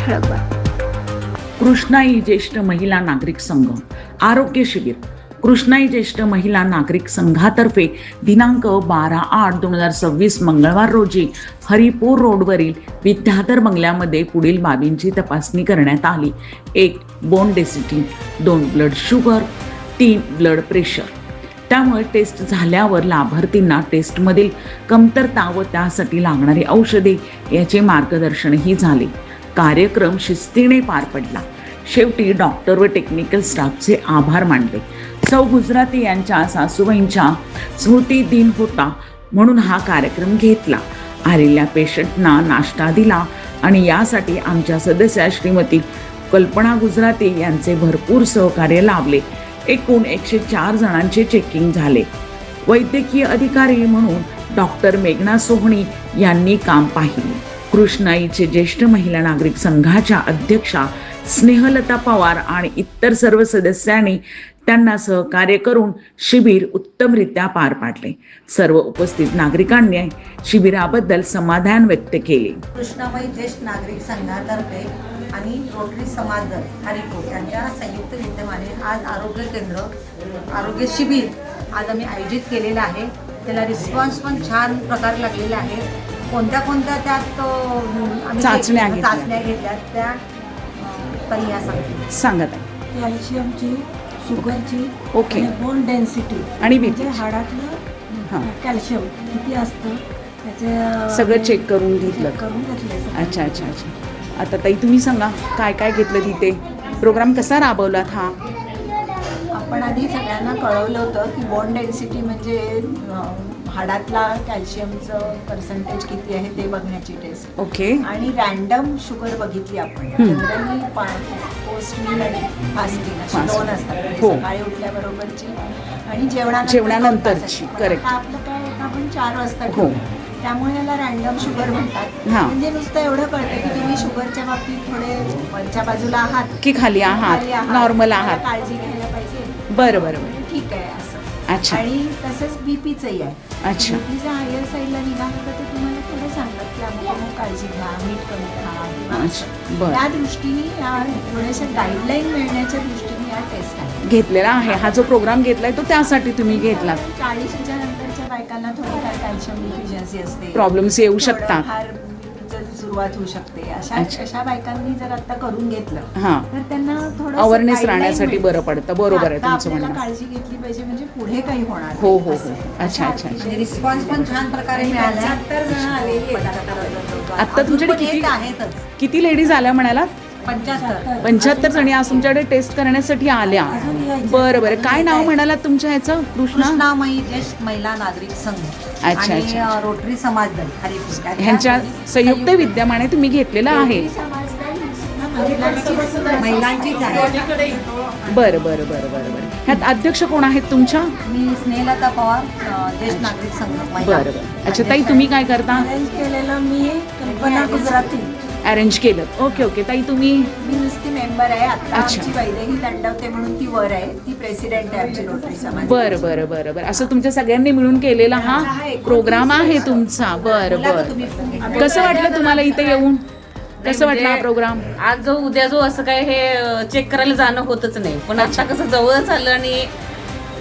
ठळक बातम्या. कृष्णाई ज्येष्ठ महिला नागरिक संघ आरोग्य शिबिर. कृष्णाई ज्येष्ठ महिला नागरिक संघातर्फे दिनांक 12/8/2026 मंगळवार रोजी हरिपूर रोडवरील विद्याधर बंगल्यामध्ये पुढील बाबींची तपासणी करण्यात आली. 1. Bone density, 2. Blood sugar, 3. Blood pressure. त्यामुळे टेस्ट झाल्यावर लाभार्थींना टेस्टमधील कमतरता व त्यासाठी लागणारी औषधे याचे मार्गदर्शनही झाले. कार्यक्रम शिस्तीने पार पडला. शेवटी डॉक्टर व टेक्निकल स्टाफचे आभार मानले. सौ गुजराती यांच्या सासूबाईंच्या स्मृती दिन होता म्हणून हा कार्यक्रम घेतला. आलेल्या पेशंटना नाश्ता दिला आणि यासाठी आमच्या सदस्या श्रीमती कल्पना गुजराती यांचे भरपूर सहकार्य लाभले. एकूण 104 जणांचे चेकिंग झाले. वैद्यकीय अधिकारी म्हणून डॉक्टर मेघना सोहणी यांनी काम पाहिले. कृष्णाईचे ज्येष्ठ महिला नागरिक संघाच्या अध्यक्षा स्नेहलता पवार आणि इतर सर्व सदस्यांनी त्यांना सहकार्य करून शिबिर उत्तमरित्या पार पाडले. सर्व उपस्थित नागरिकांनी शिबिराबद्दल समाधान व्यक्त केले. कृष्णाबाई ज्येष्ठ नागरिक संघातर्फे आणि रोटरी समाज दल हरिपूर यांच्या संयुक्त विद्यमाने आज आरोग्य शिबिर आज आम्ही आयोजित केलेलं आहे. त्याला रिस्पॉन्स पण छान प्रकारे लागलेला आहे. कोणत्या त्यात आम्ही चाचण्या घेतल्यात त्या ताई या सांगत कॅल्शियमची, शुगरची, ओके, बोन डेन्सिटी आणि म्हणजे हाडातलं कॅल्शियम किती असतं त्याचे सगळं चेक करून घेतलं. अच्छा. आता ताई तुम्ही सांगा काय काय घेतलं तिथे, प्रोग्राम कसा राबवलात हा? आपण आधी सगळ्यांना कळवलं होतं की बोन डेन्सिटी म्हणजे हाडातला कॅल्शियमचं पर्सेंटेज किती आहे ते बघण्याची टेस्ट. ओके. आणि रॅन्डम शुगर बघितली आपण. जनरली पोस्ट मील आणि फास्टिंग अशी 2 असतात. सकाळी उठल्याबरोबरची आणि जेवणानंतरची. करेक्ट. आपलं काय आपण 4 वाजता घेऊ. त्यामुळे याला रॅन्डम शुगर म्हणतात. म्हणजे नुसतं एवढं कळतं की तुम्ही शुगरच्या बाबतीत थोडे वरच्या बाजूला आहात की खाली आहात, नॉर्मल आहात, काळजी घ्यायला पाहिजे. बरं. ठीक आहे असं. अच्छा. आणि तसंच बीपीचंही आहे. अच्छा. बीपीचा हायर साईडला निघाला तर ते तुम्हाला थोडं सांगतात की अमुक काळजी घ्या, मीठ कमी खा. त्या दृष्टीने या थोड्याशा गाईडलाईन मिळण्याच्या दृष्टीने या टेस्ट आहे घेतलेला आहे. हा जो प्रोग्राम घेतलाय तो त्यासाठी तुम्ही घेतला. 40च्या नंतरच्या बायकांना थोडीफार कॅल्शियम डिफिशियन्सी असते, प्रॉब्लेम्स येऊ शकतात, सुरुवात होऊ शकते. अशा बायकांनी जर आता करून घेतलं तर त्यांना थोडं अवेअरनेस राहण्यासाठी बरं पडतं. बरोबर आहे तुमचं म्हणणं. काळजी घेतली पाहिजे म्हणजे पुढे काही होणार. हो. अच्छा. रिस्पॉन्स पण छान प्रकारे मिळाला. 70 जण आलेली आता तुमच्याकडे किती लेडीज आल्या म्हणाला? 75 जणी आज तुमच्याकडे टेस्ट करण्यासाठी आल्या. बरं. काय नाव म्हणाला तुमच्या ह्याचं? कृष्णामाई ज्येष्ठ महिला नागरिक संघ. अच्छा. रोटरी समाज दल हरिपूर ह्यांच्या संयुक्त विद्यमाने तुम्ही घेतलेला आहे. महिलांचीच आहे. बरं. ह्यात अध्यक्ष कोण आहेत तुमच्या? मी स्नेहलता पवार, ज्येष्ठ नागरिक संघ. बरं. अच्छा ताई तुम्ही काय करता? अरेंज केलेलं मी कल्पना गुजराती अरेंज केलं. ओके. ताई तुम्ही? मी नुसती मेंबर आहे. आता आमची वैदेही दंडवते म्हणून ती वर आहे, ती प्रेसिडेंट आहे आमची रोटरी समाज. बरं. असं तुमच्या सगळ्यांनी मिळून केलेला हा प्रोग्राम आहे तुमचा. बरं. कसं वाटलं तुम्हाला इथे येऊन? कसं वाटलं हा प्रोग्राम? आज उद्या असं काय हे चेक करायला जाणं होतच नाही, पण आता कसं जवळच आलं आणि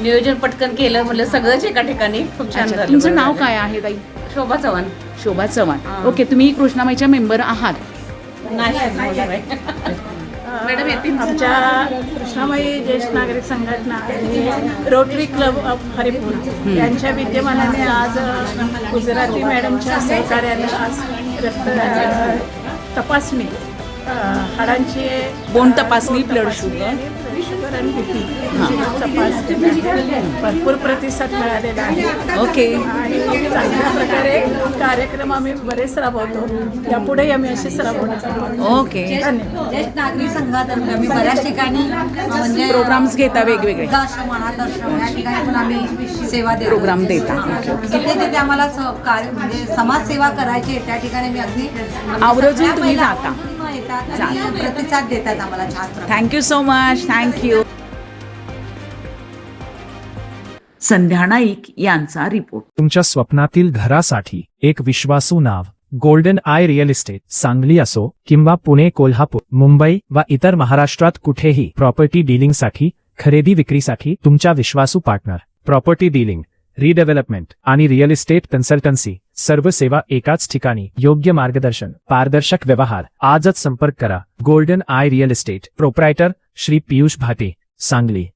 नियोजन पटकन केलं म्हणलं सगळंच एका ठिकाणी. खूप छान झालं. तुमचं नाव काय आहे ताई? शोभा चव्हाण. शोभा चव्हाण. ओके. तुम्ही कृष्णामाईच्या मेंबर आहात? मॅडम येते. आमच्या कृष्णाबाई ज्येष्ठ नागरिक संघटना आणि रोटरी क्लब ऑफ हरिपूर यांच्या विद्यमानाने आज गुजराती मॅडमच्या सहकार्याने आज रक्त तपासणी, हाडांची बोन तपासणी, ब्लड शुगर आणि बीपी तपासणी भरपूर प्रतिसाद मिळालेला आहे. ओके. आणि चांगल्या प्रकारे कार्यक्रम आम्ही बरेच राबवतो. यापुढेही आम्ही असेच राबवणार. ओके. ज्येष्ठ नागरिक संघातर्फे आम्ही बऱ्याच ठिकाणी म्हणजे प्रोग्राम्स घेता वेगवेगळे. वृद्धाश्रम, अनाथाश्रम या ठिकाणी पण आम्ही सेवा देतो. प्रोग्राम देता. जिथे आम्हाला कार्य म्हणजे समाजसेवा करायची त्या ठिकाणी मी अगदी आवर्जून तुम्ही जाता. प्रतिसाद देतात आम्हाला छान. Thank you so much. Thank you. Sandhya Naik यांचा रिपोर्ट. तुमच्या स्वप्नातील घरासाठी एक विश्वासू नाव Golden Eye Real Estate Sangli असो किंवा पुणे, कोल्हापूर, मुंबई व इतर महाराष्ट्रात कुठेही प्रॉपर्टी डीलिंगसाठी, खरेदी विक्रीसाठी तुमच्या विश्वासू पार्टनर. प्रॉपर्टी डीलिंग, रिडेव्हलपमेंट आणि रिअल इस्टेट कन्सल्टन्सी, सर्व सेवा एकाच ठिकाणी. योग्य मार्गदर्शन, पारदर्शक व्यवहार. आजच संपर्क करा. Golden Eye Real estate. Proprietor Shri Piyush Bhate, Sangli.